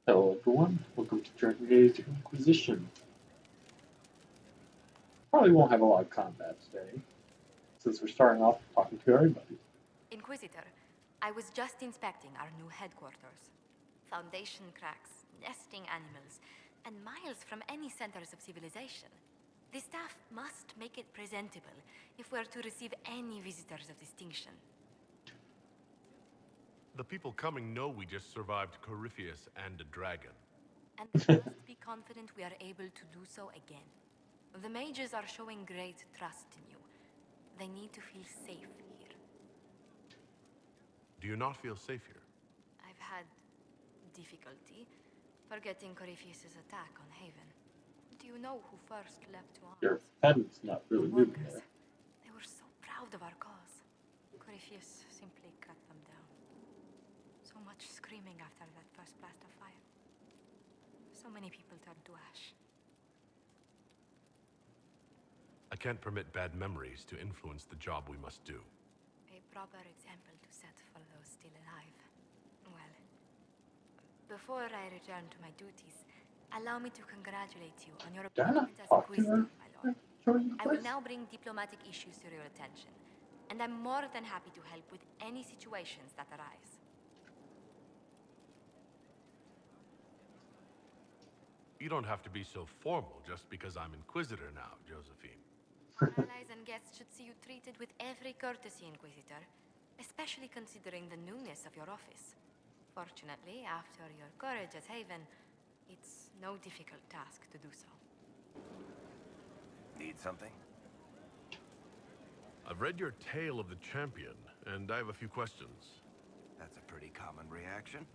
Hello everyone, welcome to Dragon Age Inquisition. Probably won't have a lot of combat today, since we're starting off talking to everybody. Inquisitor, I was just inspecting our new headquarters. Foundation cracks, nesting animals, and miles from any centers of civilization. The staff must make it presentable if we're to receive any visitors of distinction. The people coming know we just survived Corypheus and a dragon. And they must be confident we are able to do so again. The mages are showing great trust in you. They need to feel safe here. Do you not feel safe here? I've had difficulty forgetting Corypheus' attack on Haven. Do you know who first leapt to Your arms? head's not really The moving workers. there. They were so proud of our cause. Corypheus simply cut them down. So much screaming after that first blast of fire. So many people turned to ash. I can't permit bad memories to influence the job we must do. A proper example to set for those still alive. Well, before I return to my duties, allow me to congratulate you on your Did I not appointment as talk to Inquisitor, her? my lord. Join the I will quest? now bring diplomatic issues to your attention, and I'm more than happy to help with any situations that arise. You don't have to be so formal just because I'm Inquisitor now, Josephine. Allies and guests should see you treated with every courtesy, Inquisitor, especially considering the newness of your office. Fortunately, after your courage at Haven, it's no difficult task to do so. Need something? I've read your Tale of the Champion, and I have a few questions. That's a pretty common reaction.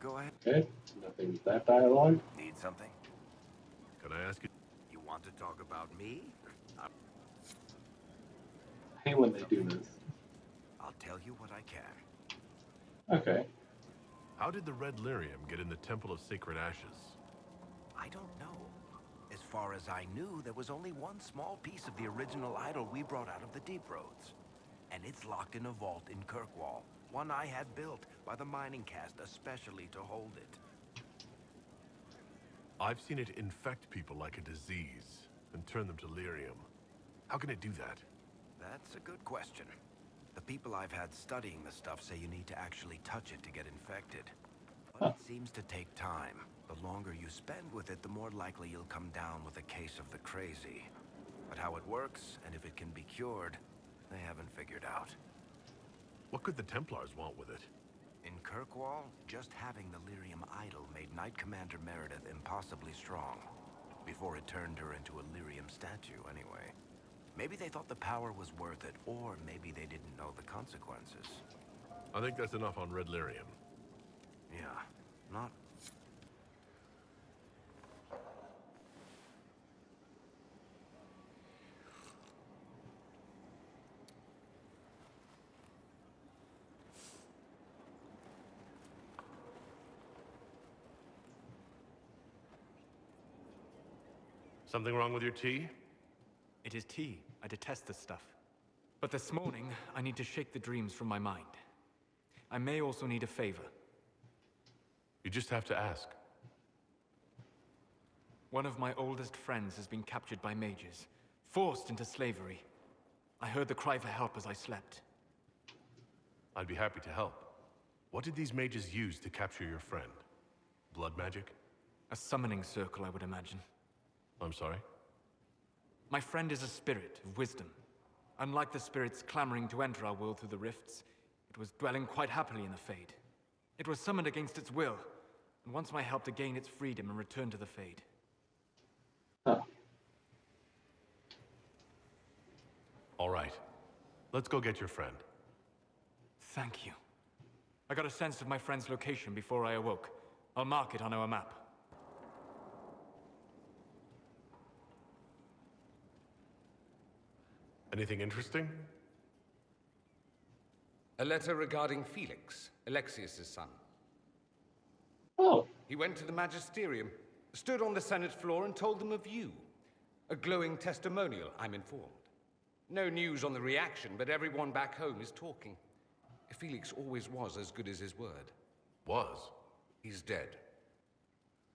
Go ahead. Okay, nothing with that dialogue. Need something? Can I ask you? You want to talk about me? I hate when they do this. I'll tell you what I can. Okay, How did the Red Lyrium get in the Temple of Sacred Ashes? I don't know. As far as I knew, there was only one small piece of the original idol we brought out of the Deep Roads. And it's locked in a vault in Kirkwall. One I had built by the mining caste especially to hold it. I've seen it infect people like a disease and turn them to lyrium. How can it do that? That's a good question. The people I've had studying the stuff say you need to actually touch it to get infected. But it seems to take time. The longer you spend with it, the more likely you'll come down with a case of the crazy. But how it works, and if it can be cured, they haven't figured out. What could the Templars want with it? In Kirkwall, just having the lyrium idol made Knight Commander Meredith impossibly strong. Before it turned her into a lyrium statue, anyway. Maybe they thought the power was worth it, or maybe they didn't know the consequences. I think that's enough on Red Lyrium. Yeah, not... Something wrong with your tea? It is tea. I detest this stuff. But this morning, I need to shake the dreams from my mind. I may also need a favor. You just have to ask. One of my oldest friends has been captured by mages, forced into slavery. I heard the cry for help as I slept. I'd be happy to help. What did these mages use to capture your friend? Blood magic? A summoning circle, I would imagine. I'm sorry? My friend is a spirit of wisdom. Unlike the spirits clamoring to enter our world through the rifts, it was dwelling quite happily in the Fade. It was summoned against its will, and wants my help to gain its freedom and return to the Fade. huh. All right. Let's go get your friend. Thank you. I got a sense of my friend's location before I awoke. I'll mark it on our map. Anything interesting? A letter regarding Felix, Alexius's son. Oh, He went to the magisterium, stood on the Senate floor and told them of you. A glowing testimonial, I'm informed. No news on the reaction, but everyone back home is talking. Felix always was as good as his word. Was. He's dead.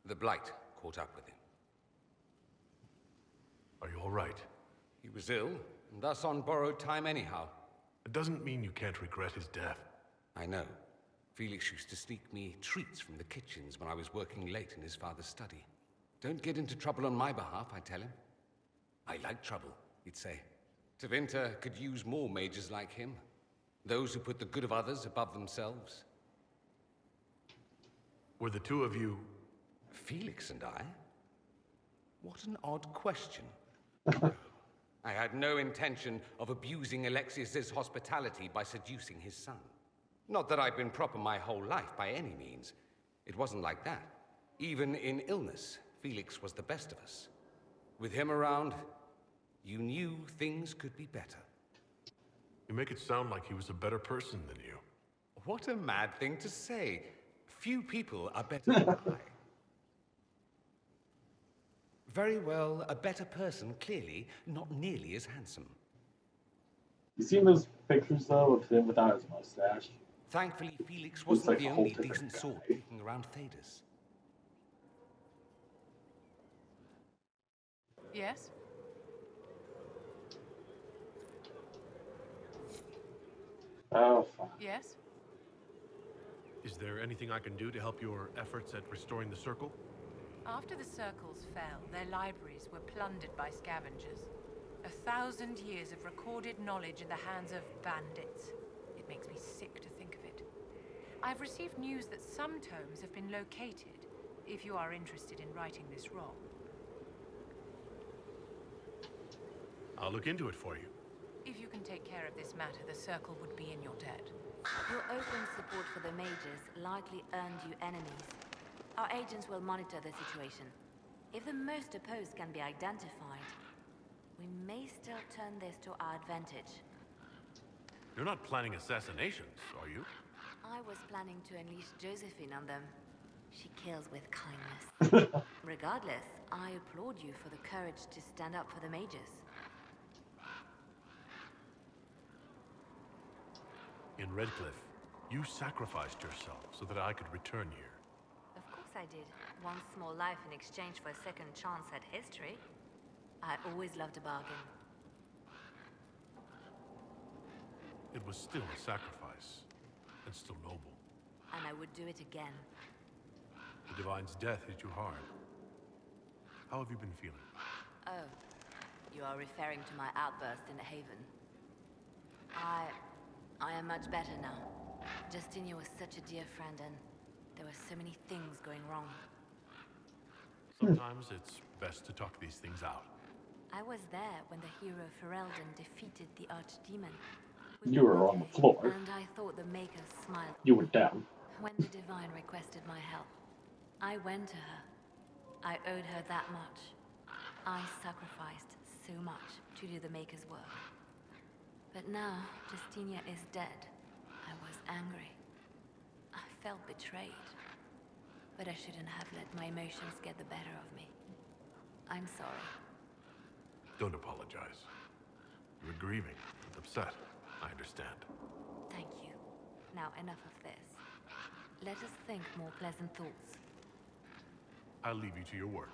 The Blight caught up with him. Are you all right? He was ill, and thus on borrowed time anyhow. It doesn't mean you can't regret his death. I know. Felix used to sneak me treats from the kitchens when I was working late in his father's study. Don't get into trouble on my behalf, I tell him. I like trouble, he'd say. Tevinter could use more mages like him. Those who put the good of others above themselves. Were the two of you... Felix and I? What an odd question. I had no intention of abusing Alexius's hospitality by seducing his son. Not that I've been proper my whole life, by any means. It wasn't like that. Even in illness, Felix was the best of us. With him around, you knew things could be better. You make it sound like he was a better person than you. What a mad thing to say. Few people are better than I. Very well, a better person, clearly, not nearly as handsome. You seen those pictures, though, of him without his mustache? Thankfully, Felix Looks wasn't like the a only whole different decent guy. sort kicking around Thedas. Yes? Oh, fine. Yes? Is there anything I can do to help your efforts at restoring the Circle? After the circles fell, their libraries were plundered by scavengers. 1,000 years of recorded knowledge in the hands of bandits. It makes me sick to think of it. I've received news that some tomes have been located, if you are interested in righting this wrong. I'll look into it for you. If you can take care of this matter, the circle would be in your debt. Your open support for the mages likely earned you enemies. Our agents will monitor the situation. If the most opposed can be identified, we may still turn this to our advantage. You're not planning assassinations, are you? I was planning to unleash Josephine on them. She kills with kindness. Regardless, I applaud you for the courage to stand up for the mages. In Redcliffe, you sacrificed yourself so that I could return here. Of course I did. One small life in exchange for a second chance at history. I always loved a bargain. It was still a sacrifice, and still noble. And I would do it again. The Divine's death hit you hard. How have you been feeling? Oh, you are referring to my outburst in the Haven. I am much better now. Justinia was such a dear friend, and there were so many things going wrong. Sometimes it's best to talk these things out. I was there when the hero Ferelden defeated the Archdemon. You were on the floor. And I thought the Maker smiled. You were down. When the Divine requested my help, I went to her. I owed her that much. I sacrificed so much to do the Maker's work. But now, Justinia is dead. I was angry. I felt betrayed. But I shouldn't have let my emotions get the better of me. I'm sorry. Don't apologize. You were grieving, upset. I understand. Thank you. Now enough of this. Let us think more pleasant thoughts. I'll leave you to your work.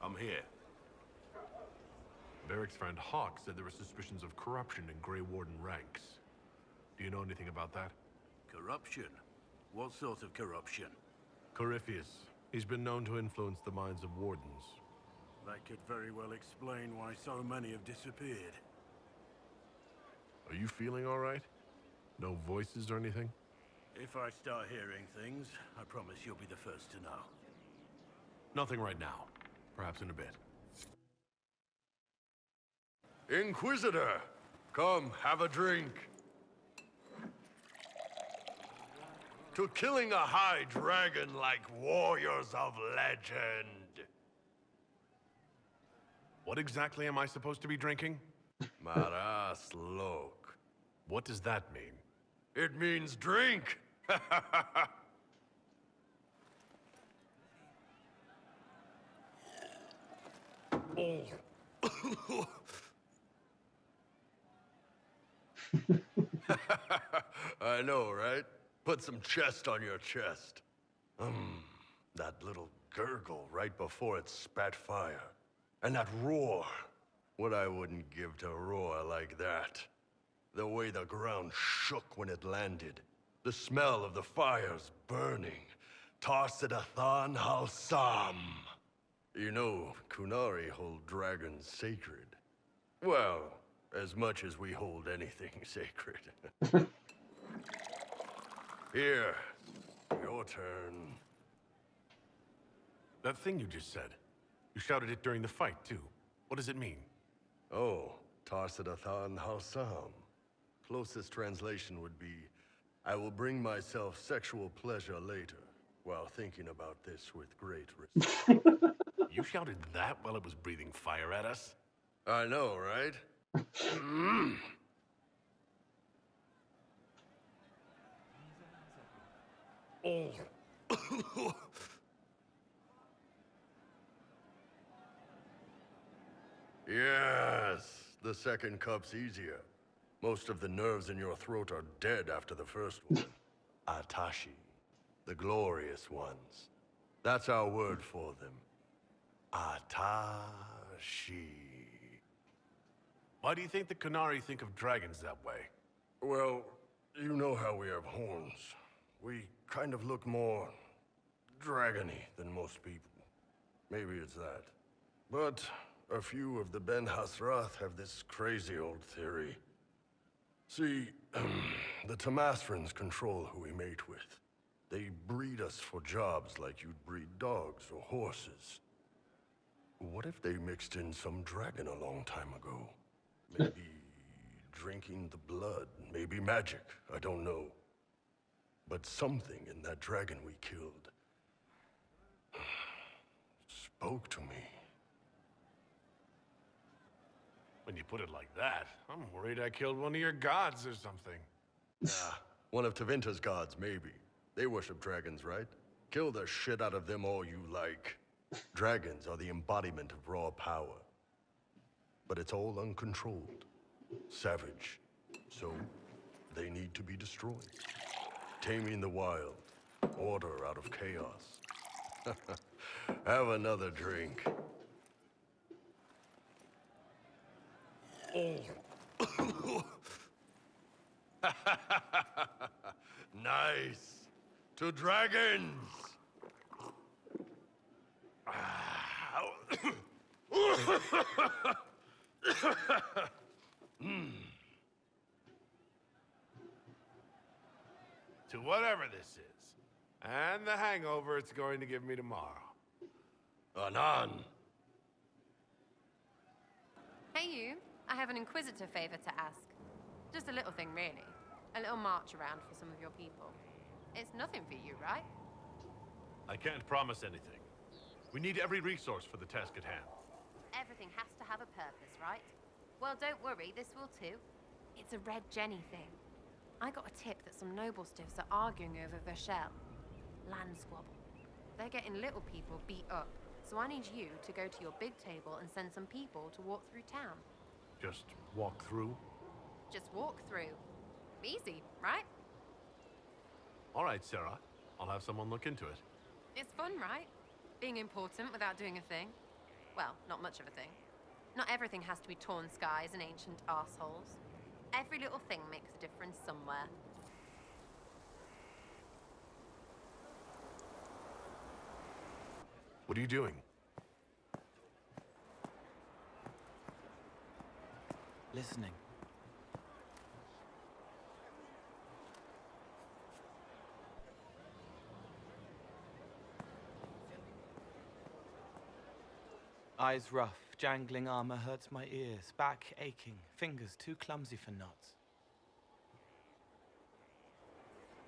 I'm here. Barrick's friend Hawk said there were suspicions of corruption in Grey Warden ranks. Do you know anything about that? Corruption? What sort of corruption? Corypheus. He's been known to influence the minds of wardens. That could very well explain why so many have disappeared. Are you feeling all right? No voices or anything? If I start hearing things, I promise you'll be the first to know. Nothing right now. Perhaps in a bit. Inquisitor, come, have a drink. To killing a high dragon like warriors of legend. What exactly am I supposed to be drinking? Maras lok. What does that mean? It means drink. Oh. I know, right? Put some chest on your chest. That little gurgle right before it spat fire. And that roar. What I wouldn't give to roar like that. The way the ground shook when it landed. The smell of the fires burning. Tarsidathan Halsam. You know, Kunari hold dragons sacred. Well, as much as we hold anything sacred. Here, your turn. That thing you just said. You shouted it during the fight, too. What does it mean? Oh, Tarsidathan Halsam. Closest translation would be, I will bring myself sexual pleasure later, while thinking about this with great respect. You shouted that while it was breathing fire at us? I know, right? Oh. Yes, the second cup's easier. Most of the nerves in your throat are dead after the first one. Atashi, the glorious ones. That's our word for them. Atashi. Why do you think the Kunari think of dragons that way? Well, you know how we have horns. We kind of look more dragony than most people. Maybe it's that. But a few of the Ben Hasrath have this crazy old theory. See, the Tamasrans control who we mate with. They breed us for jobs like you'd breed dogs or horses. What if they mixed in some dragon a long time ago? Maybe drinking the blood, maybe magic, I don't know. But something in that dragon we killed spoke to me. When you put it like that, I'm worried I killed one of your gods or something. Yeah, one of Tevinter's gods, maybe. They worship dragons, right? Kill the shit out of them all you like. Dragons are the embodiment of raw power. But it's all uncontrolled. Savage. So, they need to be destroyed. Taming the wild. Order out of chaos. Have another drink. Oh. Nice. To dragons. To whatever this is. And the hangover it's going to give me tomorrow. Anan. Hey you, I have an Inquisitor favor to ask. Just a little thing, really. A little march around for some of your people. It's nothing for you, right? I can't promise anything. We need every resource for the task at hand. Everything has to have a purpose, right? Well, don't worry, this will too. It's a Red Jenny thing. I got a tip that some noble stiffs are arguing over Vershel. Land squabble. They're getting little people beat up, so I need you to go to your big table and send some people to walk through town. Just walk through? Just walk through. Easy, right? All right, Sarah. I'll have someone look into it. It's fun, right? Being important without doing a thing. Well, not much of a thing. Not everything has to be torn skies and ancient arseholes. Every little thing makes a difference somewhere. What are you doing? Listening. Eyes rough, jangling armor hurts my ears, back aching, fingers too clumsy for knots.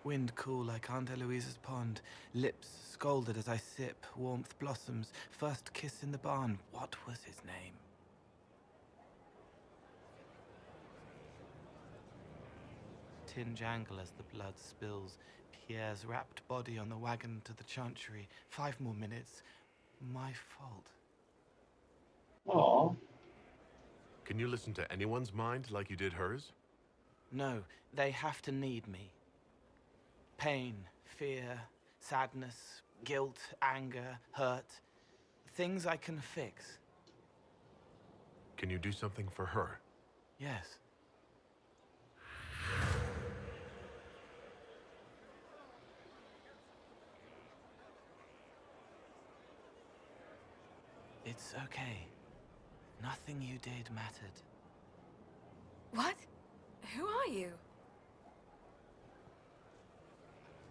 Wind cool like Aunt Eloise's pond, lips scalded as I sip, warmth blossoms, first kiss in the barn, what was his name? Tin jangle as the blood spills, Pierre's wrapped body on the wagon to the chantry, 5 more minutes, my fault. Aw. Can you listen to anyone's mind like you did hers? No, they have to need me. Pain, fear, Sadness, guilt, anger, hurt. Things I can fix. Can you do something for her? Yes. It's okay. Nothing you did mattered. What? Who are you?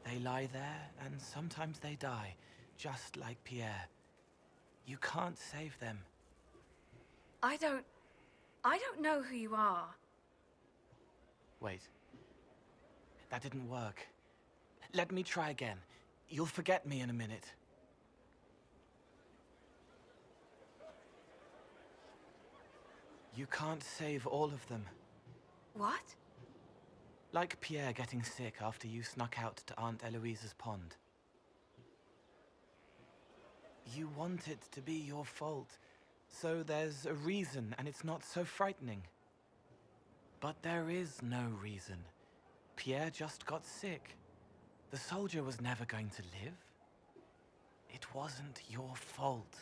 They lie there, and sometimes they die, just like Pierre. You can't save them. I don't know who you are. Wait. That didn't work. Let me try again. You'll forget me in a minute. You can't save all of them. What? Like Pierre getting sick after you snuck out to Aunt Eloise's pond. You want it to be your fault, so there's a reason and it's not so frightening. But there is no reason. Pierre just got sick. The soldier was never going to live. It wasn't your fault.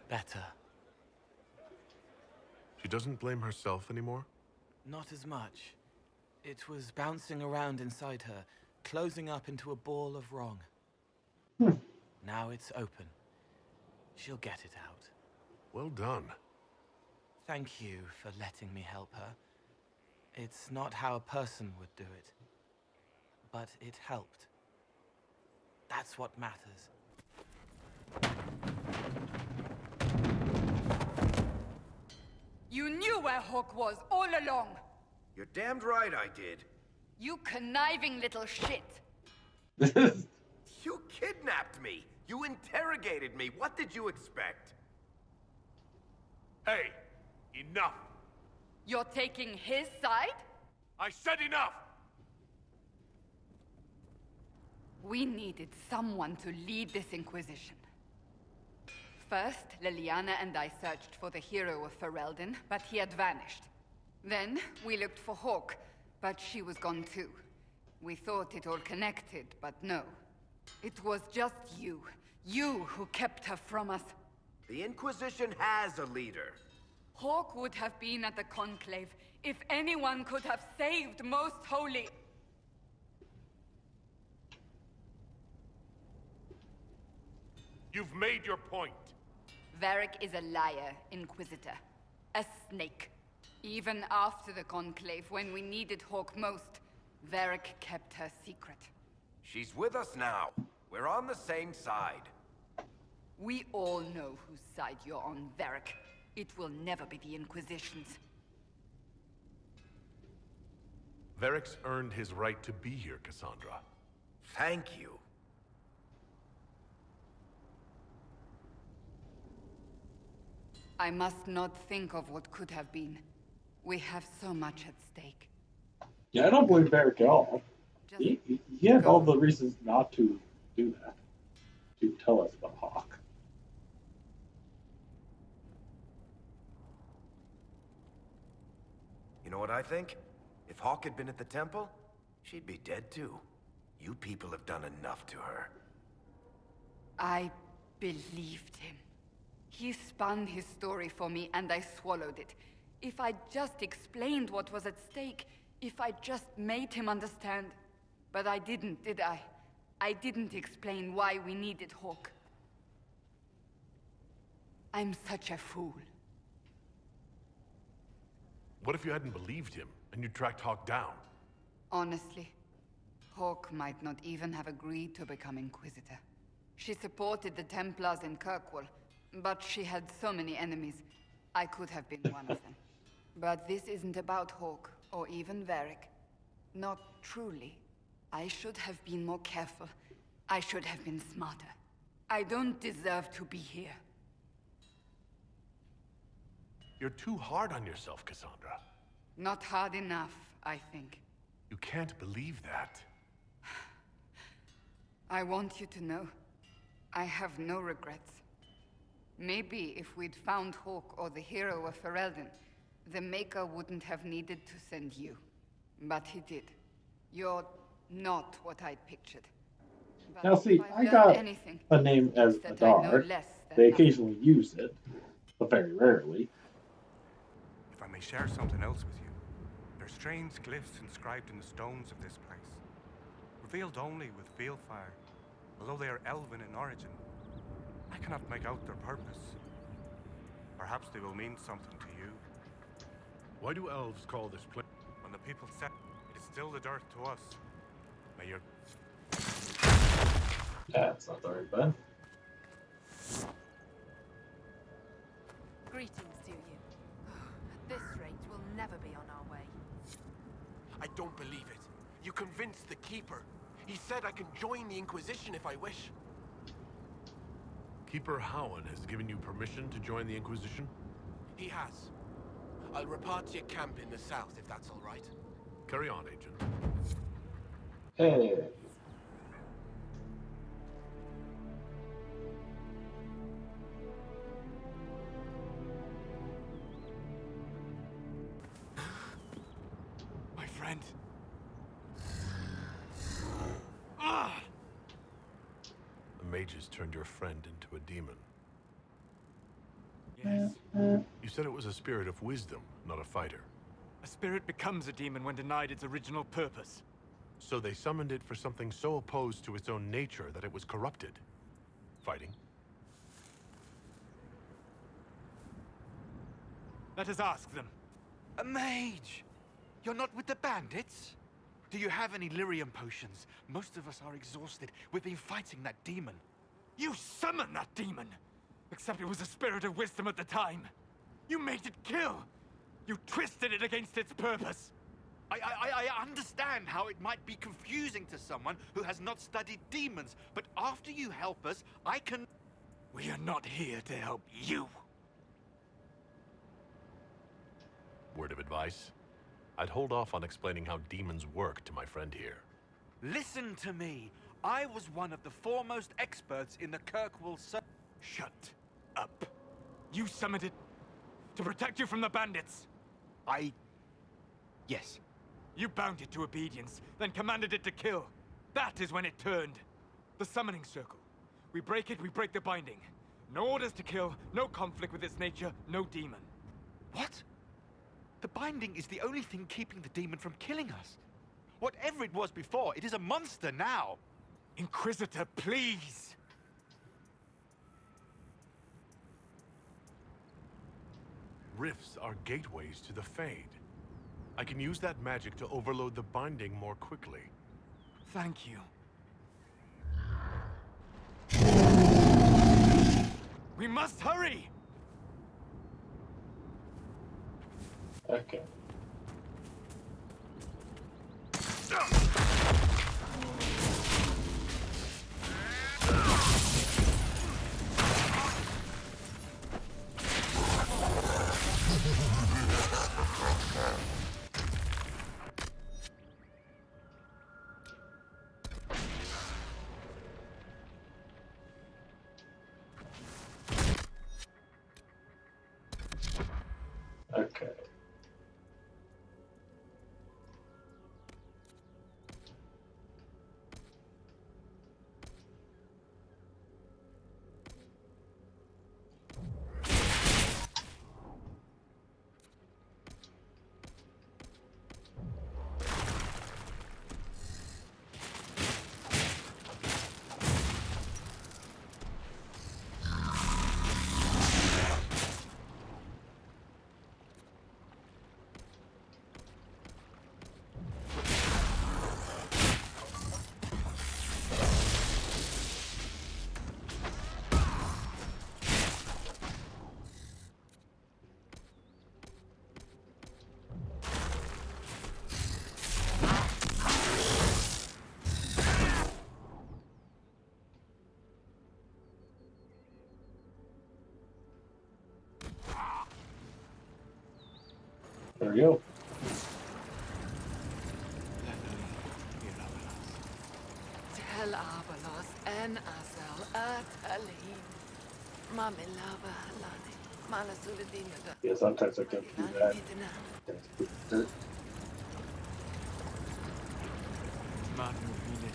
Better. She doesn't blame herself anymore? Not as much. It was bouncing around inside her, closing up into a ball of wrong. Now it's open. She'll get it out. Well done. Thank you for letting me help her. It's not how a person would do it. But it helped. That's what matters. You knew where Hawk was all along! You're damned right I did. You conniving little shit! You kidnapped me! You interrogated me! What did you expect? Hey! Enough! You're taking his side? I said enough! We needed someone to lead this Inquisition. First, Liliana and I searched for the hero of Ferelden, but he had vanished. Then, we looked for Hawk, but she was gone too. We thought it all connected, but no. It was just you. You who kept her from us. The Inquisition has a leader. Hawk would have been at the Conclave if anyone could have saved Most Holy. You've made your point. Varric is a liar, Inquisitor. A snake. Even after the Conclave, when we needed Hawk most, Varric kept her secret. She's with us now. We're on the same side. We all know whose side you're on, Varric. It will never be the Inquisition's. Varric's earned his right to be here, Cassandra. Thank you. I must not think of what could have been. We have so much at stake. Yeah, I don't blame Barrick at all. Just He had all the reasons not to do that. To tell us about Hawk. You know what I think? If Hawk had been at the temple, she'd be dead too. You people have done enough to her. I believed him. He spun his story for me and I swallowed it. If I just explained what was at stake, if I just made him understand. But I didn't, did I? I didn't explain why we needed Hawk. I'm such a fool. What if you hadn't believed him, and you tracked Hawk down? Honestly, Hawk might not even have agreed to become Inquisitor. She supported the Templars in Kirkwall, but she had so many enemies. I could have been one of them. But this isn't about Hawk, or even Varric. Not truly. I should have been more careful. I should have been smarter. I don't deserve to be here. You're too hard on yourself, Cassandra. Not hard enough, I think. You can't believe that. I want you to know, I have no regrets. Maybe if we'd found Hawk or the hero of Ferelden, the Maker wouldn't have needed to send you. But he did. You're not what I'd pictured. But Now see, if I've I learned got anything, a name as it's that I know Adar. less than They nothing. occasionally use it, but very rarely. If I may share something else with you, there are strange glyphs inscribed in the stones of this place, revealed only with field fire, although they are elven in origin. I cannot make out their purpose. Perhaps they will mean something to you. Why do elves call this place? When the people said it is still the dirt to us. May your That's not the right button. Greetings to you. At this rate, we'll never be on our way. I don't believe it. You convinced the Keeper. He said I can join the Inquisition if I wish. Keeper Howan has given you permission to join the Inquisition? He has. I'll report to your camp in the south, if that's all right. Carry on, Agent. Hey. My friend. The mages turned your friend into a demon. Yes. You said it was a spirit of wisdom, not a fighter. A spirit becomes a demon when denied its original purpose. So they summoned it for something so opposed to its own nature that it was corrupted. Fighting? Let us ask them. A mage! You're not with the bandits? Do you have any lyrium potions? Most of us are exhausted. We've been fighting that demon. You summoned that demon! Except it was a spirit of wisdom at the time. You made it kill! You twisted it against its purpose! I understand how it might be confusing to someone who has not studied demons, but after you help us, I can... We are not here to help you. Word of advice? I'd hold off on explaining how demons work to my friend here. Listen to me. I was one of the foremost experts in the Kirkwall... Shut up. You summoned it to protect you from the bandits. Yes. You bound it to obedience, then commanded it to kill. That is when it turned. The summoning circle. We break it, we break the binding. No orders to kill, no conflict with its nature, no demon. What? The binding is the only thing keeping the demon from killing us. Whatever it was before, it is a monster now. Inquisitor, please! Rifts are gateways to the Fade. I can use that magic to overload the binding more quickly. Thank you. We must hurry! Okay. Okay. There we go. Tel Abalos en Azel Atalim. Yeah, sometimes I go through that. Dirt. Manu Vile.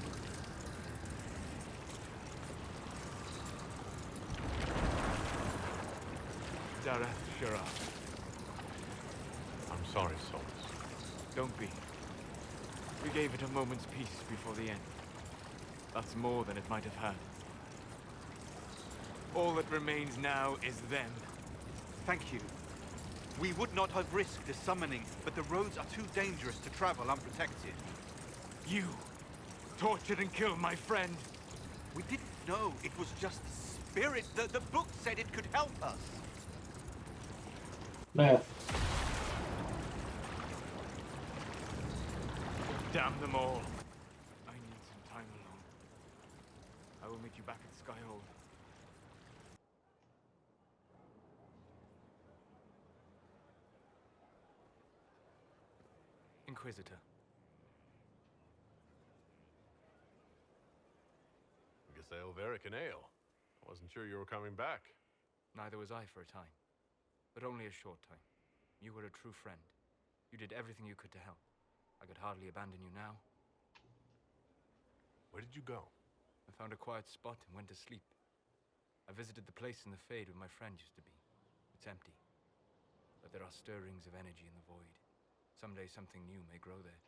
Dareth Shara. I'm sorry, Solus. Don't be. We gave it a moment's peace before the end. That's more than it might have had. All that remains now is them. Thank you. We would not have risked a summoning, but the roads are too dangerous to travel unprotected. You tortured and killed my friend. We didn't know it was just a spirit. The book said it could help us. Math. Damn them all. I need some time alone. I will meet you back at Skyhold. Inquisitor. I guess I owe Varric an ale. I wasn't sure you were coming back. Neither was I for a time. But only a short time. You were a true friend. You did everything you could to help. I could hardly abandon you now. Where did you go? I found a quiet spot and went to sleep. I visited the place in the Fade where my friend used to be. It's empty. But there are stirrings of energy in the void. Someday something new may grow there.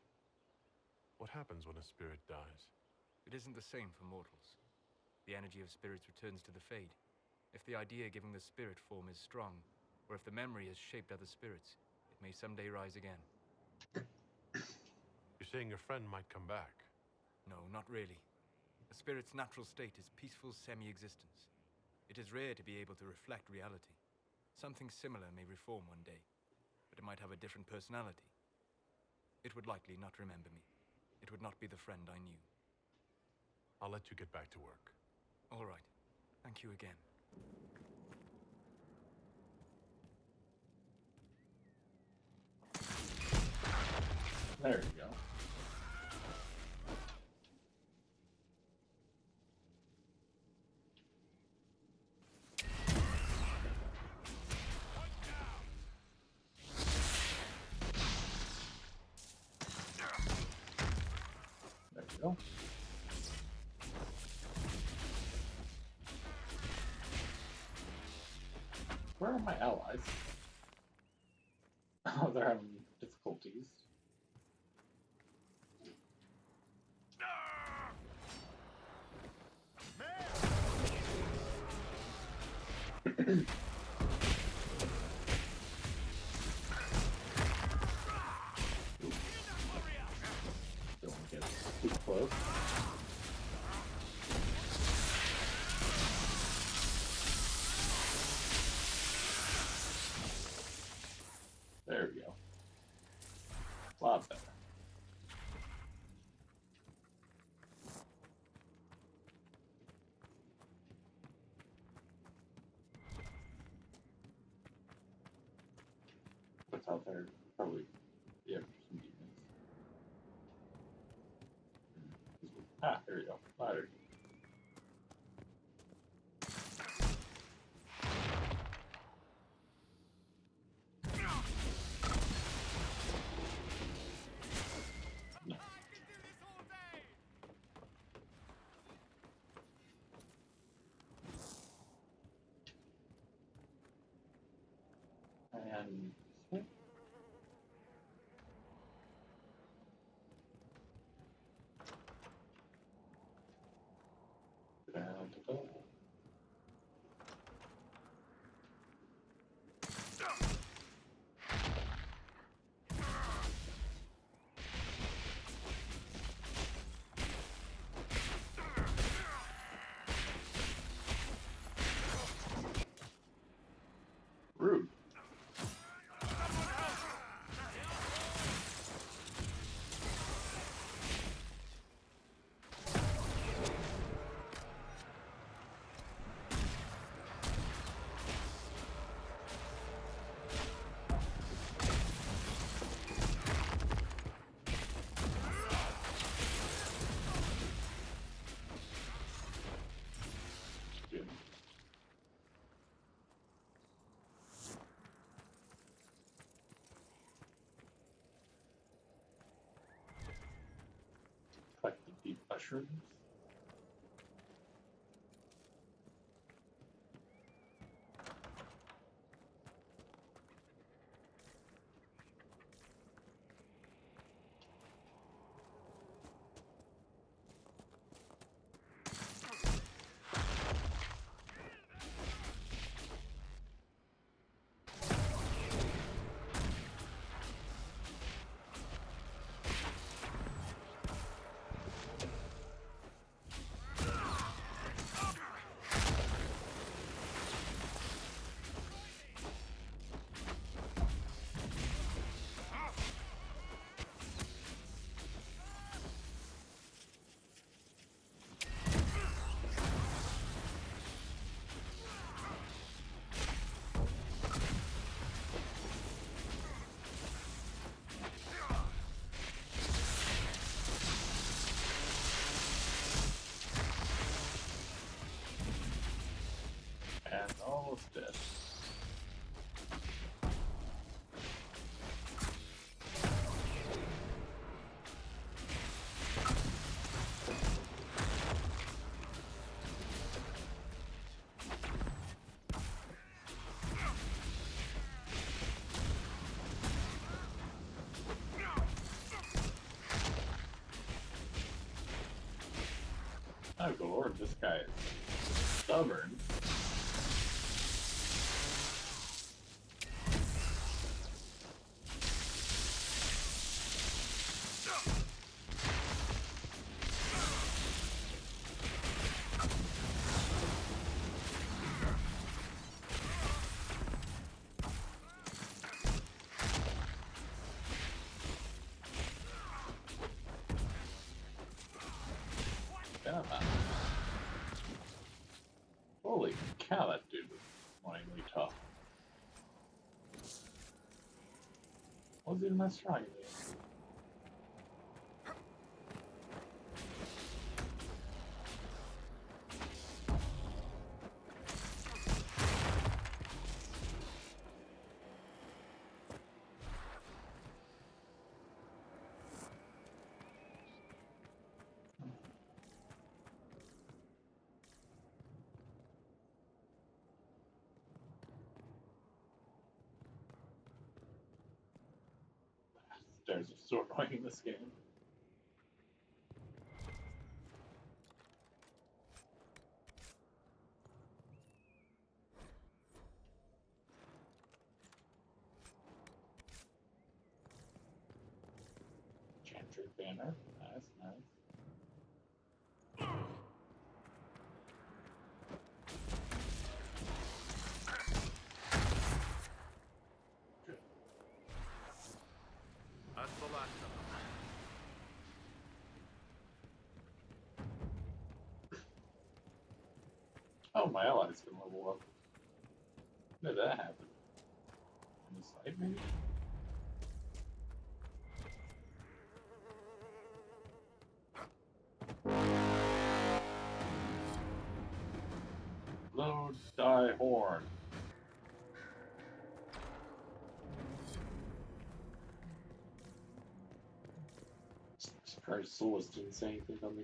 What happens when a spirit dies? It isn't the same for mortals. The energy of spirits returns to the Fade. If the idea giving the spirit form is strong, or if the memory has shaped other spirits, it may someday rise again. You're saying your friend might come back? No, not really. A spirit's natural state is peaceful semi-existence. It is rare to be able to reflect reality. Something similar may reform one day, but it might have a different personality. It would likely not remember me. It would not be the friend I knew. I'll let you get back to work. All right. Thank you again. There you go. There you go. Where are my allies? Oh, they're having difficulties. Don't want to get too close. There we go. A lot better. What's out there? Probably, yeah, some demons. Ah, there you go. Ladder. And down to go. Rude. Mushrooms. And almost dead. Oh, good lord, this guy is stubborn. Holy cow, that dude was annoyingly tough. Wasn't even that strong in the end. Stairs are so annoying in this game. Chantry banner. Nice, nice. That's the last of them. Oh, my allies can level up. When did that happen? On the side, maybe? Load, die, horn. Surprised Solus didn't say anything on me.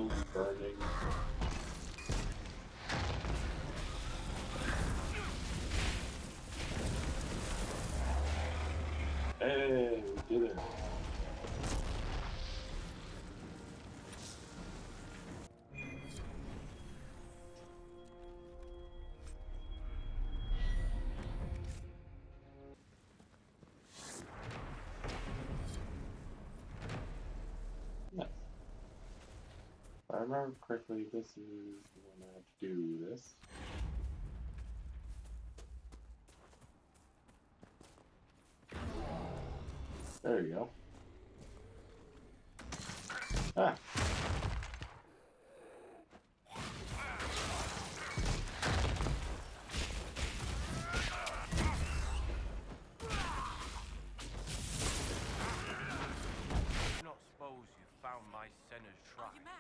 Stone burning. Hey, we did it. Nice. If I remember correctly, this is when I have to do this. There you go. Ah. Do not suppose you found my Senna's shrine. Are you mad?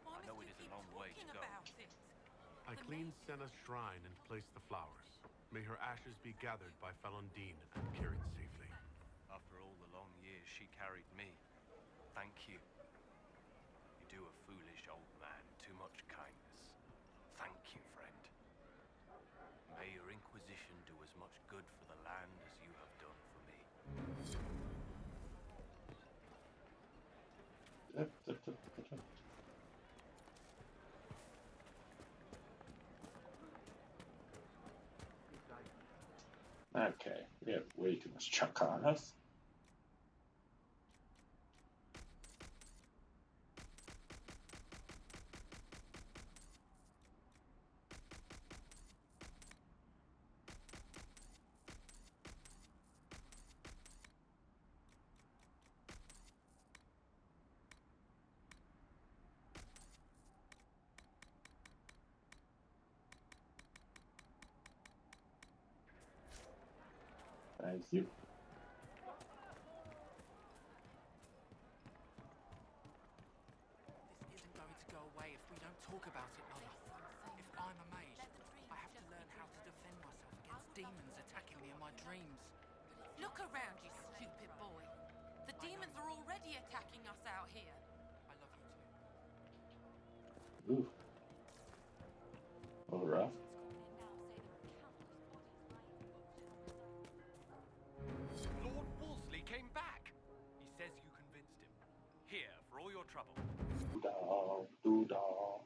Why I know must it you is a keep long way to talking go. about it? I cleaned Senna's shrine and placed the flowers. May her ashes be gathered by Falondine and carried safely. After all the long years she carried me, thank you. You do a foolish old man too much kindness. Thank you, friend. May your Inquisition do as much good for the land as you have done for me. Okay, we have way too much chunk on us. Thank you. This isn't going to go away if we don't talk about it, Mother. If I'm a mage, I have to learn how to defend myself against demons attacking me in my dreams. Look around, you stupid boy. The demons are already attacking us out here. I love you too. Ooh. A little rough. Lord Wolseley came back! He says you convinced him. Here, for all your trouble. Doo-dah, doo-dah.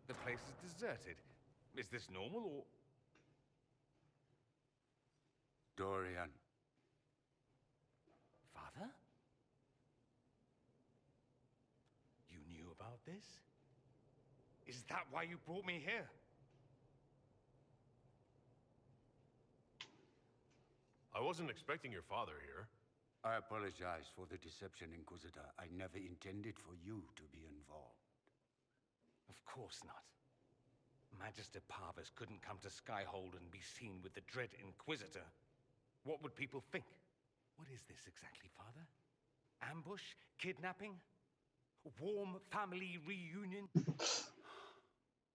The place is deserted. Is this normal or... Dorian. Father? You knew about this? Is that why you brought me here? I wasn't expecting your father here. I apologize for the deception, Inquisitor. I never intended for you to be involved. Of course not. Magister Parvus couldn't come to Skyhold and be seen with the dread Inquisitor. What would people think? What is this exactly, Father? Ambush? Kidnapping? Warm family reunion?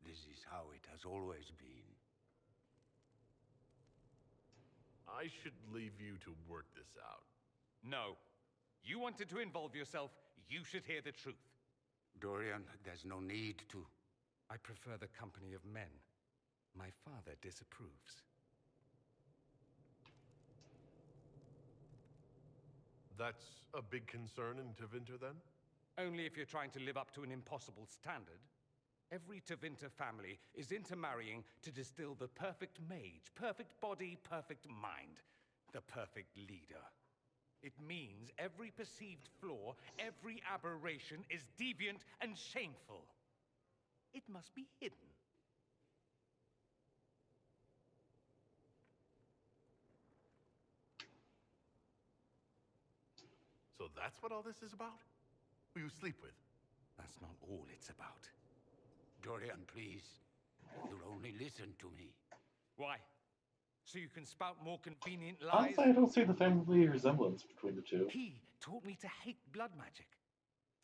This is how it has always been. I should leave you to work this out. No. You wanted to involve yourself, you should hear the truth. Dorian, there's no need to. I prefer the company of men. My father disapproves. That's a big concern in Tevinter, then? Only if you're trying to live up to an impossible standard. Every Tevinter family is intermarrying to distill the perfect mage, perfect body, perfect mind, the perfect leader. It means every perceived flaw, every aberration is deviant and shameful. It must be hidden. So that's what all this is about? Who you sleep with? That's not all it's about. Dorian, please. You'll only listen to me. Why? So you can spout more convenient lies? Honestly, I don't see the family resemblance between the two. He taught me to hate blood magic.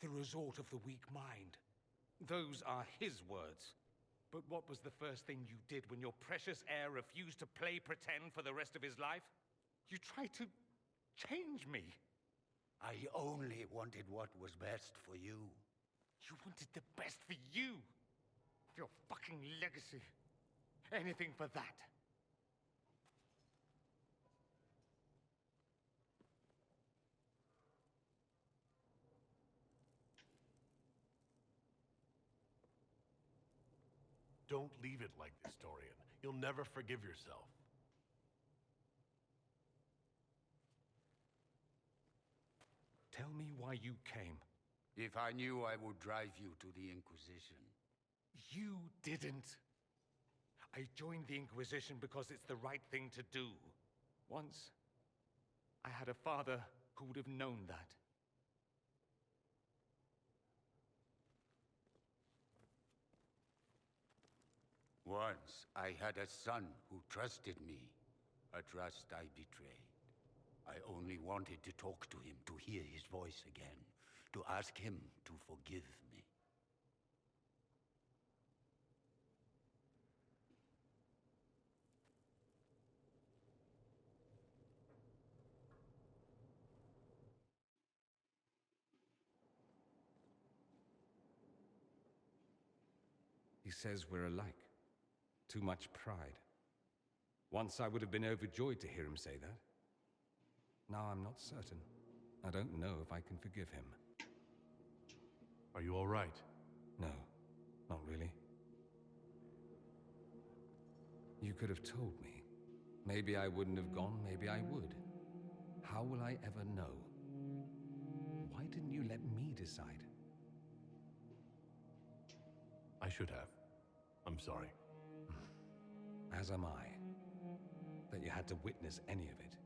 The resort of the weak mind. Those are his words. But what was the first thing you did when your precious heir refused to play pretend for the rest of his life? You tried to change me. I only wanted what was best for you. You wanted the best for you. Your fucking legacy. Anything for that. Don't leave it like this, Dorian. You'll never forgive yourself. Tell me why you came. If I knew, I would drive you to the Inquisition. You didn't. I joined the Inquisition because it's the right thing to do. Once, I had a father who would have known that. Once, I had a son who trusted me. A trust I betrayed. I only wanted to talk to him, to hear his voice again, to ask him to forgive me. He says we're alike. Too much pride. Once I would have been overjoyed to hear him say that. Now I'm not certain. I don't know if I can forgive him. Are you all right? No, not really. You could have told me. Maybe I wouldn't have gone, maybe I would. How will I ever know? Why didn't you let me decide? I should have. I'm sorry. As am I. That you had to witness any of it.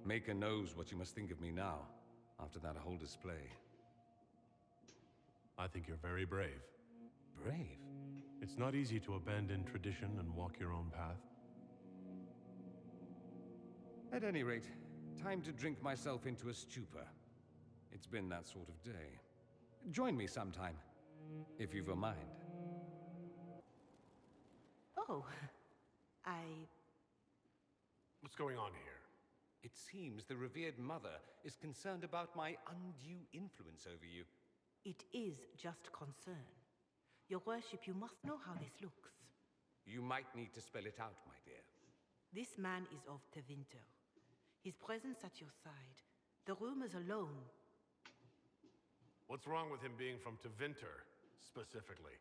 Maker knows what you must think of me now, after that whole display. I think you're very brave. Brave? It's not easy to abandon tradition and walk your own path. At any rate, time to drink myself into a stupor. It's been that sort of day. Join me sometime, if you've a mind. Oh, What's going on here? It seems the revered mother is concerned about my undue influence over you. It is just concern. Your worship, you must know how this looks. You might need to spell it out, my dear. This man is of Tevinter. His presence at your side, the rumors alone. What's wrong with him being from Tevinter, specifically?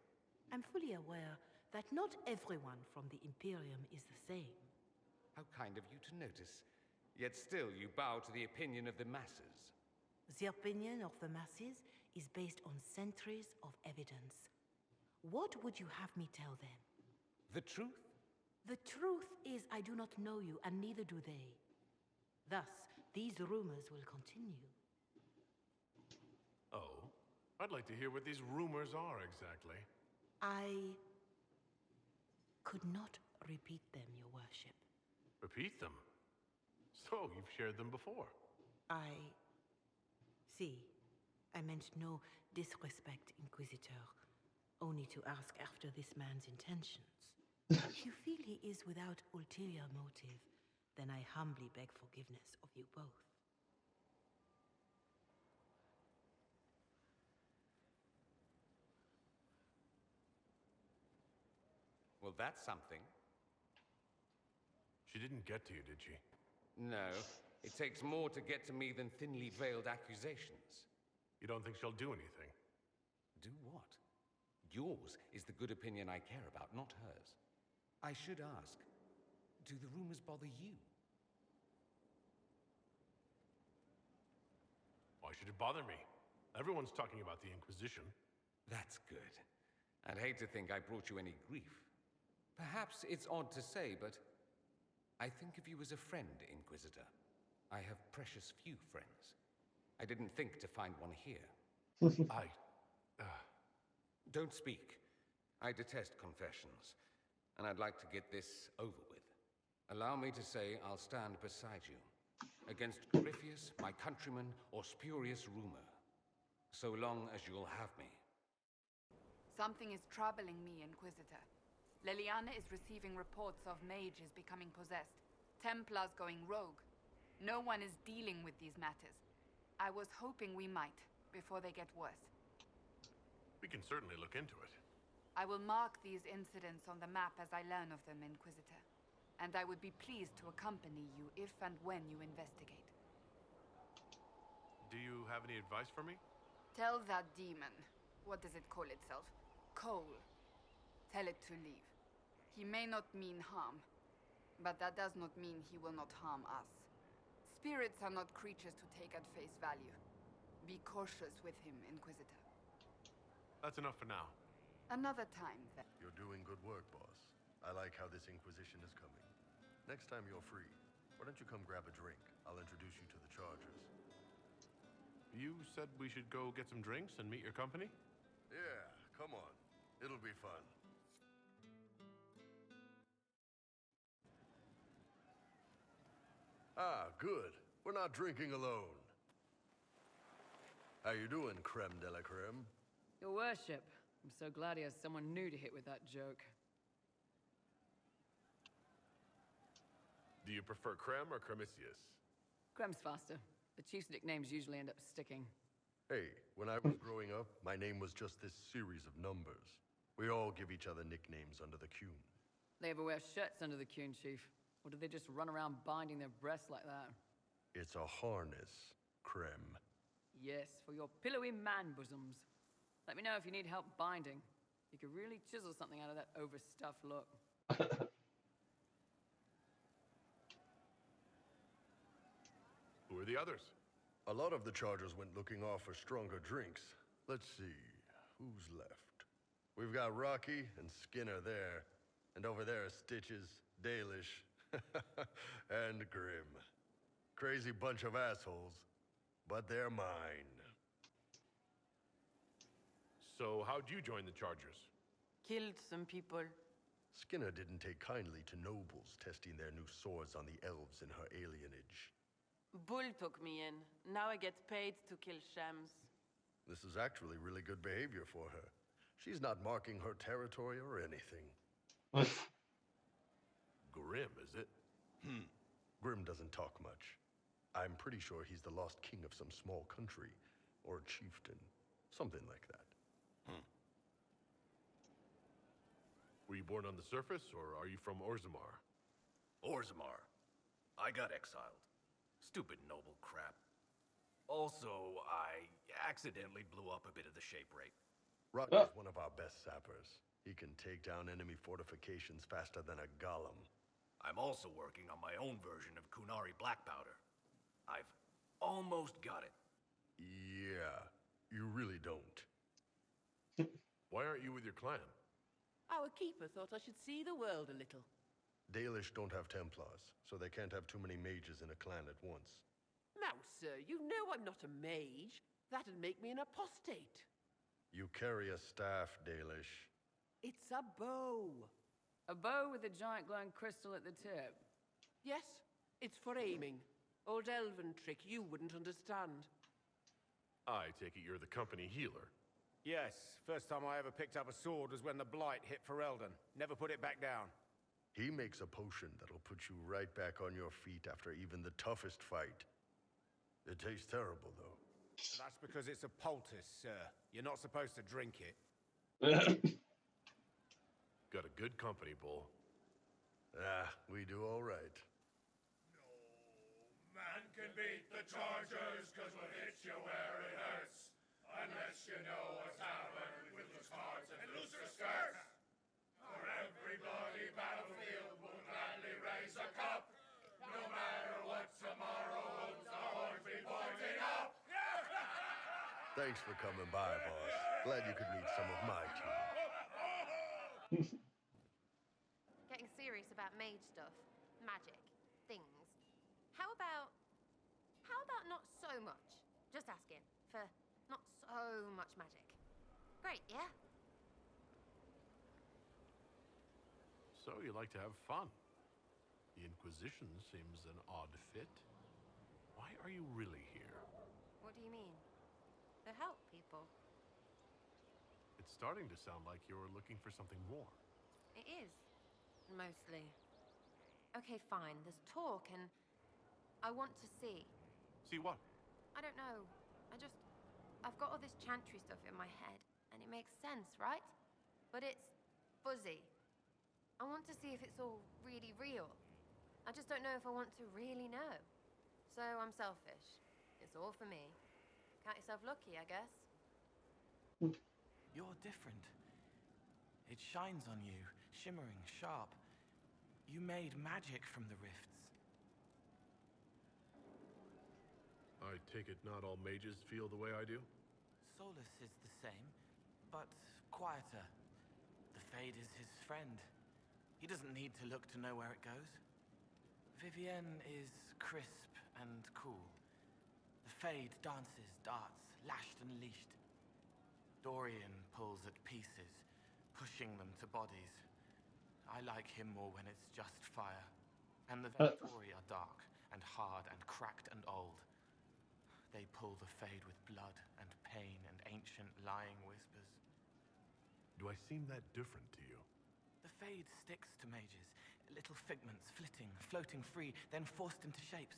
I'm fully aware that not everyone from the Imperium is the same. How kind of you to notice. Yet still you bow to the opinion of the masses. The opinion of the masses is based on centuries of evidence. What would you have me tell them? The truth? The truth is I do not know you, and neither do they. Thus, these rumors will continue. Oh, I'd like to hear what these rumors are exactly. I could not repeat them, your worship. Repeat them? So, you've shared them before? See, I meant no disrespect, Inquisitor. Only to ask after this man's intentions. If you feel he is without ulterior motive, then I humbly beg forgiveness of you both. Well, that's something. She didn't get to you, did she? No. It takes more to get to me than thinly veiled accusations. You don't think she'll do anything? Do what? Yours is the good opinion I care about, not hers. I should ask, do the rumors bother you? Why should it bother me? Everyone's talking about the Inquisition. That's good. I'd hate to think I brought you any grief. Perhaps it's odd to say, but I think of you as a friend, Inquisitor. I have precious few friends. I didn't think to find one here. Don't speak. I detest confessions, and I'd like to get this over with. Allow me to say I'll stand beside you, against Corypheus, my countryman, or spurious rumor, so long as you'll have me. Something is troubling me, Inquisitor. Leliana is receiving reports of mages becoming possessed, Templars going rogue. No one is dealing with these matters. I was hoping we might, before they get worse. We can certainly look into it. I will mark these incidents on the map as I learn of them, Inquisitor. And I would be pleased to accompany you if and when you investigate. Do you have any advice for me? Tell that demon, what does it call itself? Cole. Tell it to leave. He may not mean harm, but that does not mean he will not harm us. Spirits are not creatures to take at face value. Be cautious with him, Inquisitor. That's enough for now. Another time, then. You're doing good work, boss. I like how this Inquisition is coming. Next time you're free, why don't you come grab a drink? I'll introduce you to the Chargers. You said we should go get some drinks and meet your company? Yeah, come on. It'll be fun. Ah, good. We're not drinking alone. How you doing, creme de la creme? Your worship, I'm so glad he has someone new to hit with that joke. Do you prefer Creme or Cremisius? Crem's faster. The chief's nicknames usually end up sticking. Hey, when I was growing up, my name was just this series of numbers. We all give each other nicknames under the Qun. They ever wear shirts under the Qun, Chief? Or do they just run around binding their breasts like that? It's a harness, Creme. Yes, for your pillowy man bosoms. Let me know if you need help binding. You could really chisel something out of that overstuffed look. Who are the others? A lot of the Chargers went looking off for stronger drinks. Let's see, who's left? We've got Rocky and Skinner there. And over there are Stitches, Dalish, and Grim. Crazy bunch of assholes, but they're mine. So how'd you join the Chargers? Killed some people. Skinner didn't take kindly to nobles testing their new swords on the elves in her alienage. Bull took me in. Now I get paid to kill shams. This is actually really good behavior for her. She's not marking her territory or anything. Grim, is it? Grim doesn't talk much. I'm pretty sure he's the lost king of some small country, or chieftain, something like that. Were you born on the surface, or are you from Orzammar? Orzammar. I got exiled. Stupid noble crap. Also, I accidentally blew up a bit of the shape rate. Rocky's one of our best sappers. He can take down enemy fortifications faster than a golem. I'm also working on my own version of Kunari black powder. I've almost got it. Yeah, you really don't. Why aren't you with your clan? Our keeper thought I should see the world a little. Dalish don't have Templars, so they can't have too many mages in a clan at once. Now, sir, you know I'm not a mage. That'd make me an apostate. You carry a staff, Dalish. It's a bow. A bow with a giant glowing crystal at the tip. Yes, it's for aiming. Old elven trick you wouldn't understand. I take it you're the company healer. Yes, first time I ever picked up a sword was when the Blight hit Ferelden. Never put it back down. He makes a potion that'll put you right back on your feet after even the toughest fight. It tastes terrible, though. That's because it's a poultice, sir. You're not supposed to drink it. Got a good company, Bull. Ah, we do all right. Man can beat the Chargers, cause we'll hit you where it hurts. Unless you know what's happened with loose cards and looser skirts. For every bloody battlefield, we'll gladly raise a cup. No matter what tomorrow holds, the horns be pointing up. Thanks for coming by, boss. Glad you could meet some of my team. Getting serious about mage stuff, magic, things. How about not so much? Just asking for not so much magic. Great, yeah? So you like to have fun. The Inquisition seems an odd fit. Why are you really here? What do you mean? To help people. It's starting to sound like you're looking for something more. It is. Mostly. Okay, fine. There's talk and I want to see. See what? I don't know. I've got all this chantry stuff in my head, and it makes sense, right? But it's fuzzy. I want to see if it's all really real. I just don't know if I want to really know. So I'm selfish. It's all for me. Count yourself lucky, I guess. You're different. It shines on you, shimmering, sharp. You made magic from the rifts. I take it not all mages feel the way I do? Solus is the same, but quieter. The Fade is his friend. He doesn't need to look to know where it goes. Vivienne is crisp and cool. The Fade dances, darts, lashed and leashed. Dorian pulls at pieces, pushing them to bodies. I like him more when it's just fire. And the Venatori are dark and hard and cracked and old. They pull the Fade with blood and pain and ancient lying whispers. Do I seem that different to you? The Fade sticks to mages. Little figments flitting, floating free, then forced into shapes.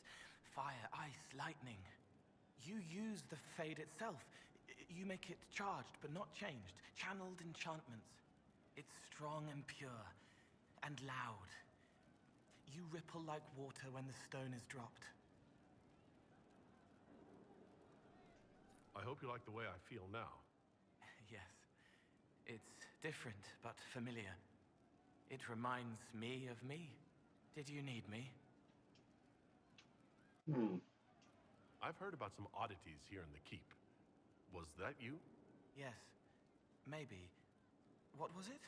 Fire, ice, lightning. You use the Fade itself. You make it charged, but not changed. Channeled enchantments. It's strong and pure, and loud. You ripple like water when the stone is dropped. I hope you like the way I feel now. Yes. It's different, but familiar. It reminds me of me. Did you need me? I've heard about some oddities here in the keep. Was that you? Yes. Maybe. What was it?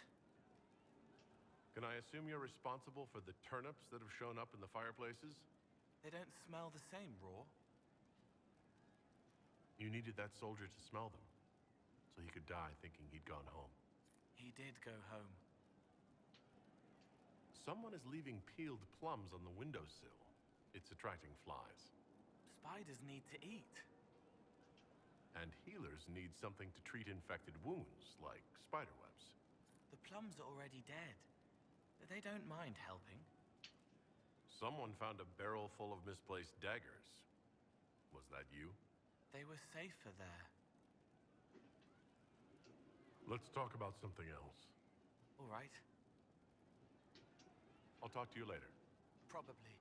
Can I assume you're responsible for the turnips that have shown up in the fireplaces? They don't smell the same raw. You needed that soldier to smell them, so he could die thinking he'd gone home. He did go home. Someone is leaving peeled plums on the windowsill. It's attracting flies. Spiders need to eat. And healers need something to treat infected wounds, like spider webs. The plums are already dead. They don't mind helping. Someone found a barrel full of misplaced daggers. Was that you? They were safer there. Let's talk about something else. All right. I'll talk to you later. Probably.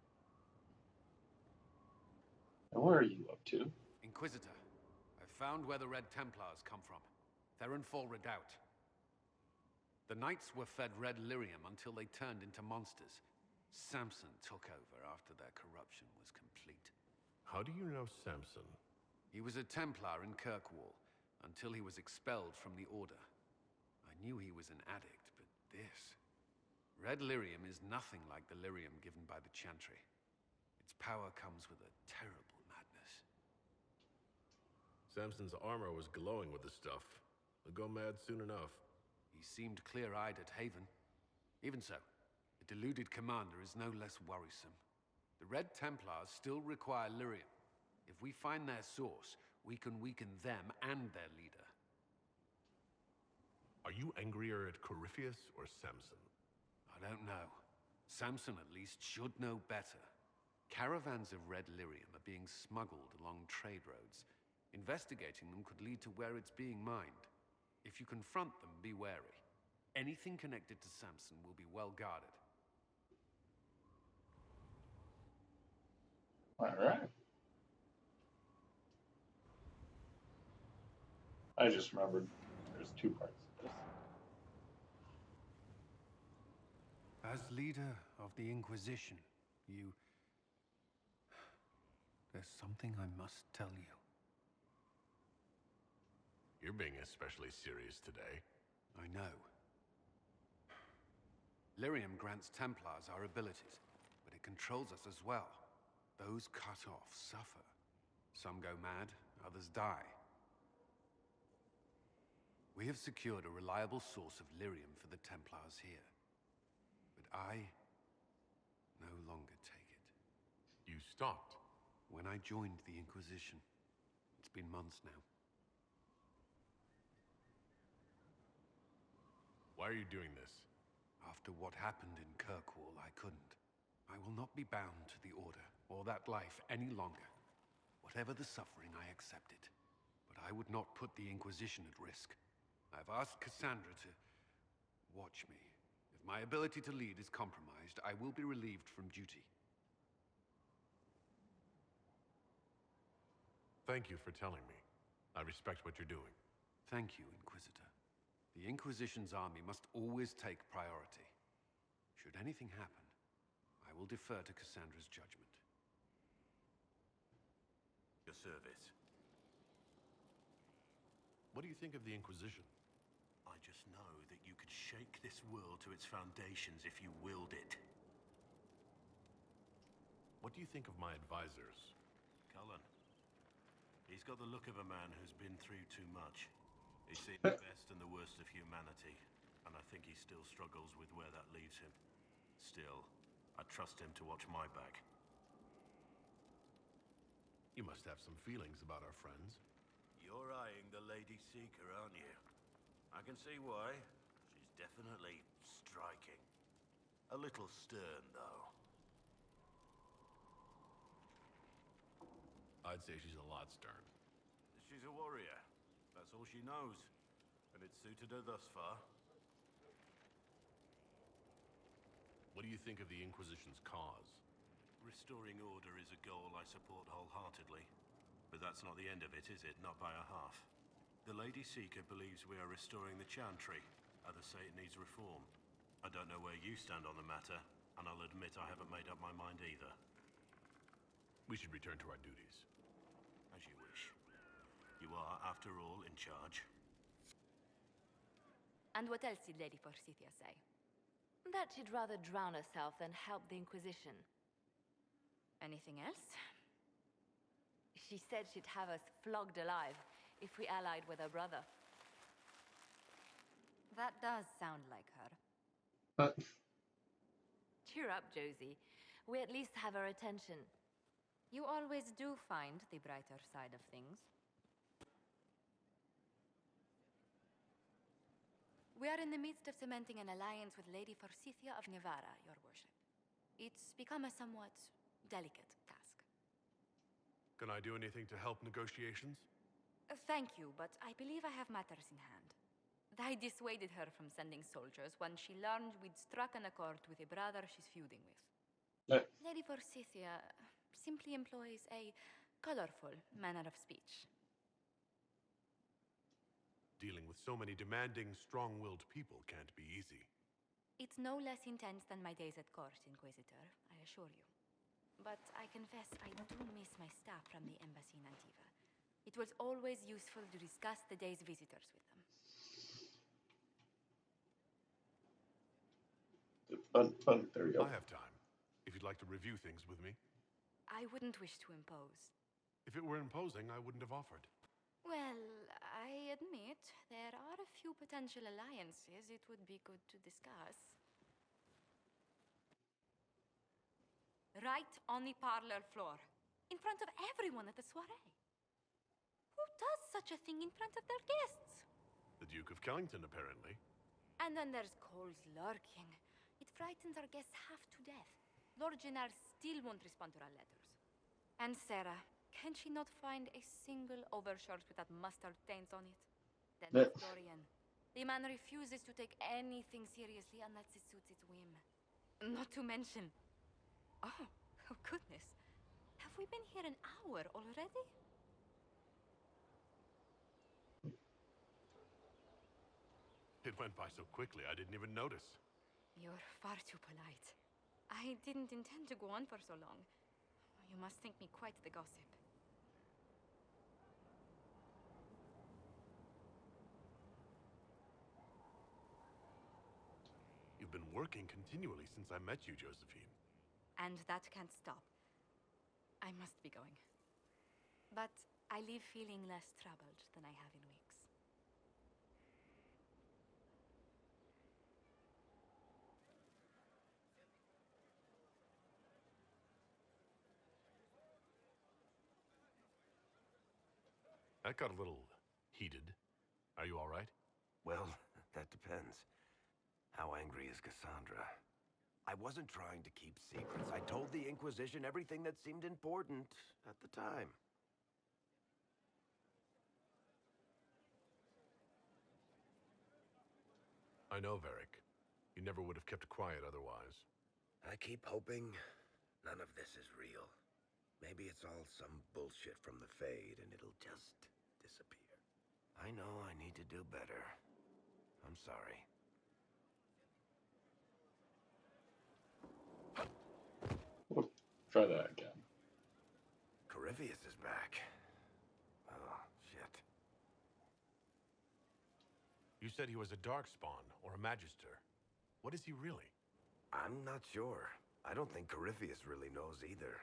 And where are you up to? Inquisitor, I've found where the Red Templars come from. Therenfall Redoubt. The Knights were fed red lyrium until they turned into monsters. Samson took over after their corruption was complete. How do you know Samson? He was a Templar in Kirkwall, until he was expelled from the Order. I knew he was an addict, but this... Red lyrium is nothing like the lyrium given by the Chantry. Its power comes with a terrible madness. Samson's armor was glowing with the stuff. He'll go mad soon enough. He seemed clear-eyed at Haven. Even so, the deluded commander is no less worrisome. The Red Templars still require lyrium. If we find their source, we can weaken them and their leader. Are you angrier at Corypheus or Samson? I don't know. Samson at least should know better. Caravans of red lyrium are being smuggled along trade roads. Investigating them could lead to where it's being mined. If you confront them, be wary. Anything connected to Samson will be well guarded. All right. I just remembered there's two parts of this. As leader of the Inquisition, there's something I must tell you. You're being especially serious today. I know. Lyrium grants Templars our abilities, but it controls us as well. Those cut off suffer. Some go mad, others die. We have secured a reliable source of lyrium for the Templars here. But I no longer take it. You stopped? When I joined the Inquisition. It's been months now. Why are you doing this? After what happened in Kirkwall, I couldn't. I will not be bound to the Order or that life any longer. Whatever the suffering, I accept it. But I would not put the Inquisition at risk. I've asked Cassandra to watch me. If my ability to lead is compromised, I will be relieved from duty. Thank you for telling me. I respect what you're doing. Thank you, Inquisitor. The Inquisition's army must always take priority. Should anything happen, I will defer to Cassandra's judgment. Your service. What do you think of the Inquisition? I just know that you could shake this world to its foundations if you willed it. What do you think of my advisors? Cullen. He's got the look of a man who's been through too much. He's seen the best and the worst of humanity, and I think he still struggles with where that leaves him. Still, I trust him to watch my back. You must have some feelings about our friends. You're eyeing the Lady Seeker, aren't you? I can see why. She's definitely striking. A little stern, though. I'd say she's a lot stern. She's a warrior. That's all she knows. And it's suited her thus far. What do you think of the Inquisition's cause? Restoring order is a goal I support wholeheartedly. But that's not the end of it, is it? Not by a half. The Lady Seeker believes we are restoring the Chantry. Others say it needs reform. I don't know where you stand on the matter, and I'll admit I haven't made up my mind either. We should return to our duties. As you wish. You are, after all, in charge. And what else did Lady Forsythia say? That she'd rather drown herself than help the Inquisition. Anything else? She said she'd have us flogged alive if we allied with her brother. That does sound like her. Cheer up, Josie. We at least have her attention. You always do find the brighter side of things. We are in the midst of cementing an alliance with Lady Forsythia of Nevada, Your Worship. It's become a somewhat delicate task. Can I do anything to help negotiations? Thank you, but I believe I have matters in hand. I dissuaded her from sending soldiers when she learned we'd struck an accord with a brother she's feuding with. Lady Forsythia simply employs a colorful manner of speech. Dealing with so many demanding, strong-willed people can't be easy. It's no less intense than my days at court, Inquisitor, I assure you. But I confess I do miss my staff from the embassy in Antiva. It was always useful to discuss the day's visitors with them. There we go. I have time, if you'd like to review things with me. I wouldn't wish to impose. If it were imposing, I wouldn't have offered. Well, I admit there are a few potential alliances it would be good to discuss. Right on the parlor floor, in front of everyone at the soiree. Who does such a thing in front of their guests? The Duke of Kellington, apparently. And then there's Cole's lurking. It frightens our guests half to death. Lord Gennard still won't respond to our letters. And Sarah, can she not find a single overshirt without mustard stains on it? Then there's Dorian. The man refuses to take anything seriously unless it suits his whim. Not to mention... Oh goodness. Have we been here an hour already? It went by so quickly, I didn't even notice. You're far too polite. I didn't intend to go on for so long. You must think me quite the gossip. You've been working continually since I met you, Josephine. And that can't stop. I must be going. But I leave feeling less troubled than I have in weeks. That got a little heated. Are you all right? Well, that depends. How angry is Cassandra? I wasn't trying to keep secrets. I told the Inquisition everything that seemed important at the time. I know, Varric. You never would have kept quiet otherwise. I keep hoping none of this is real. Maybe it's all some bullshit from the Fade and it'll just disappear. I know I need to do better. I'm sorry. Try that again. Corypheus is back. Oh, shit. You said he was a Darkspawn, or a Magister. What is he really? I'm not sure. I don't think Corypheus really knows either.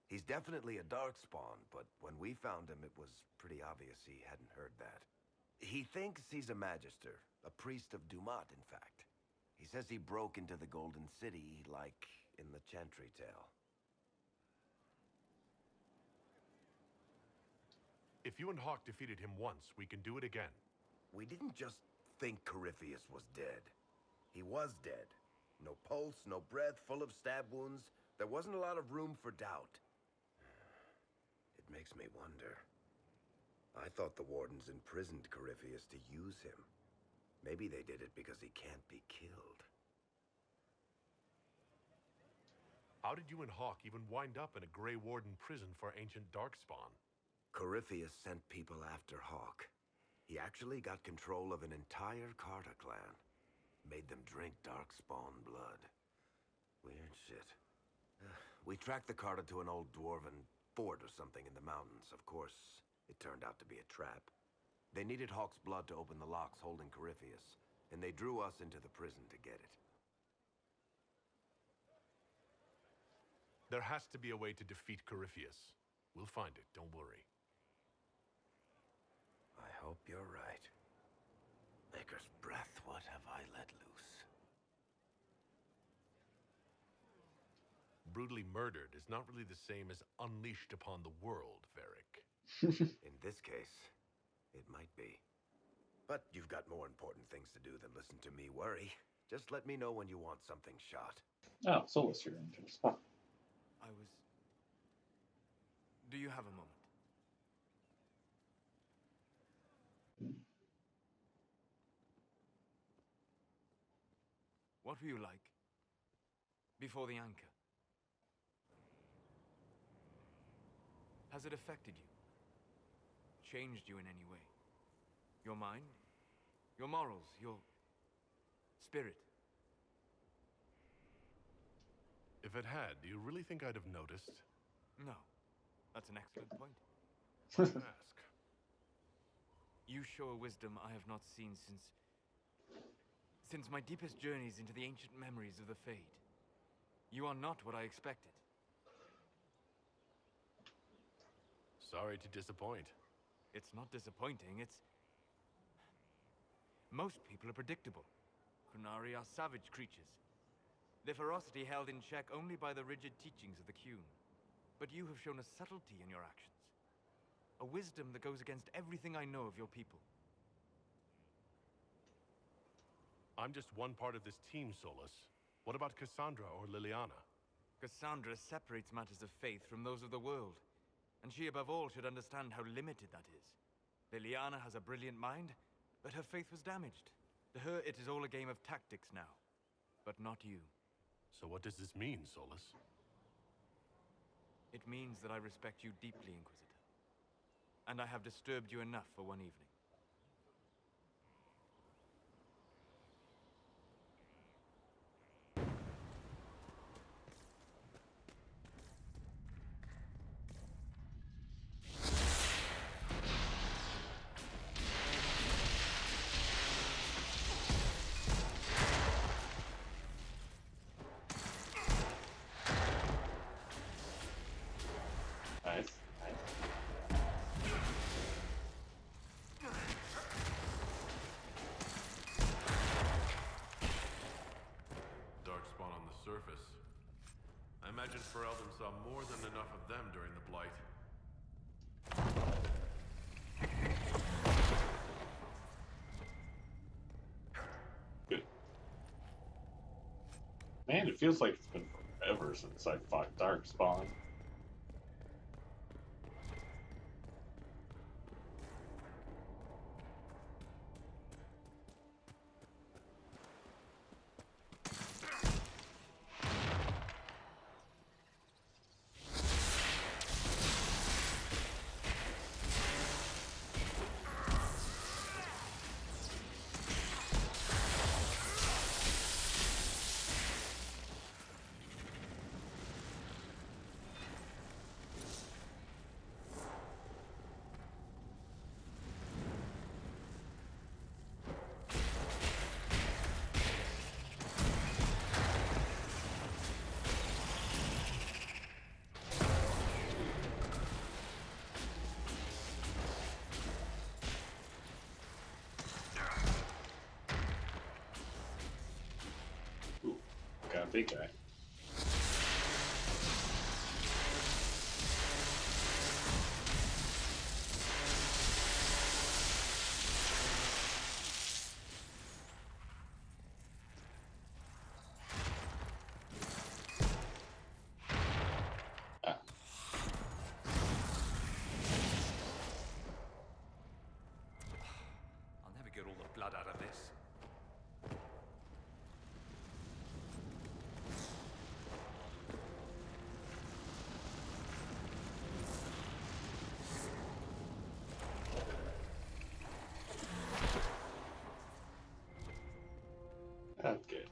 He's definitely a Darkspawn, but when we found him, it was pretty obvious he hadn't heard that. He thinks he's a Magister, a priest of Dumat, in fact. He says he broke into the Golden City, like in the Chantry tale. If you and Hawk defeated him once, we can do it again. We didn't just think Corypheus was dead. He was dead. No pulse, no breath, full of stab wounds. There wasn't a lot of room for doubt. It makes me wonder. I thought the Wardens imprisoned Corypheus to use him. Maybe they did it because he can't be killed. How did you and Hawk even wind up in a Grey Warden prison for ancient Darkspawn? Corypheus sent people after Hawk. He actually got control of an entire Carter clan. Made them drink Darkspawn blood. Weird shit. We tracked the Carter to an old dwarven fort or something in the mountains. Of course, it turned out to be a trap. They needed Hawk's blood to open the locks holding Corypheus, and they drew us into the prison to get it. There has to be a way to defeat Corypheus. We'll find it, don't worry. I hope you're right. Maker's breath, what have I let loose? Brutally murdered is not really the same as unleashed upon the world, Varric. In this case, it might be. But you've got more important things to do than listen to me worry. Just let me know when you want something shot. Oh, Solus, you're in your spot. Do you have a moment? What were you like before the anchor? Has it affected you? Changed you in any way? Your mind? Your morals? Your spirit? If it had, do you really think I'd have noticed? No. That's an excellent point. Ask. You show a wisdom I have not seen since my deepest journeys into the ancient memories of the Fade. You are not what I expected. Sorry to disappoint. It's not disappointing, it's... Most people are predictable. Qunari are savage creatures. Their ferocity held in check only by the rigid teachings of the Qun. But you have shown a subtlety in your actions. A wisdom that goes against everything I know of your people. I'm just one part of this team, Solus. What about Cassandra or Liliana? Cassandra separates matters of faith from those of the world. And she, above all, should understand how limited that is. Liliana has a brilliant mind, but her faith was damaged. To her, it is all a game of tactics now. But not you. So what does this mean, Solus? It means that I respect you deeply, Inquisitor. And I have disturbed you enough for one evening. Nice. Darkspawn on the surface. I imagine Ferelden saw more than enough of them during the Blight. Man, it feels like it's been forever since I fought Darkspawn. Ooh, got a big guy. I'll never get all the blood out of this. That's good.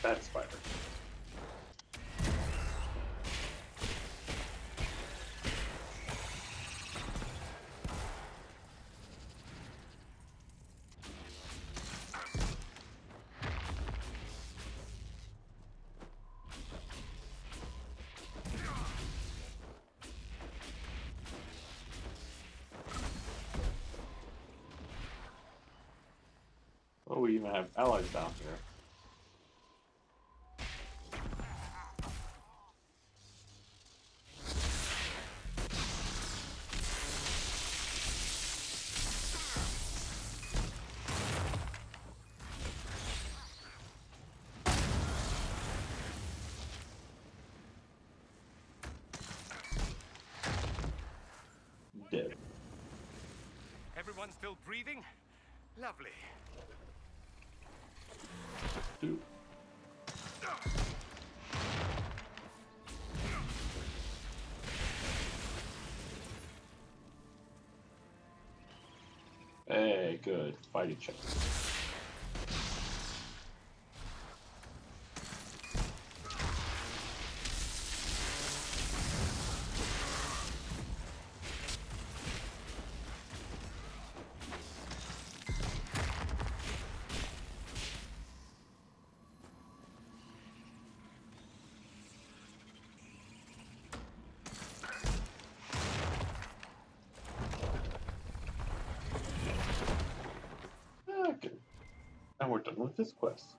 That spider. Oh, we even have allies down here. Dead. Everyone still breathing? Lovely. Dude. Hey, good. Fight each other. Okay. And we're done with this quest.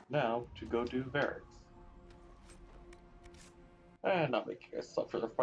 Now to go do barracks. And not make you guys suffer the fight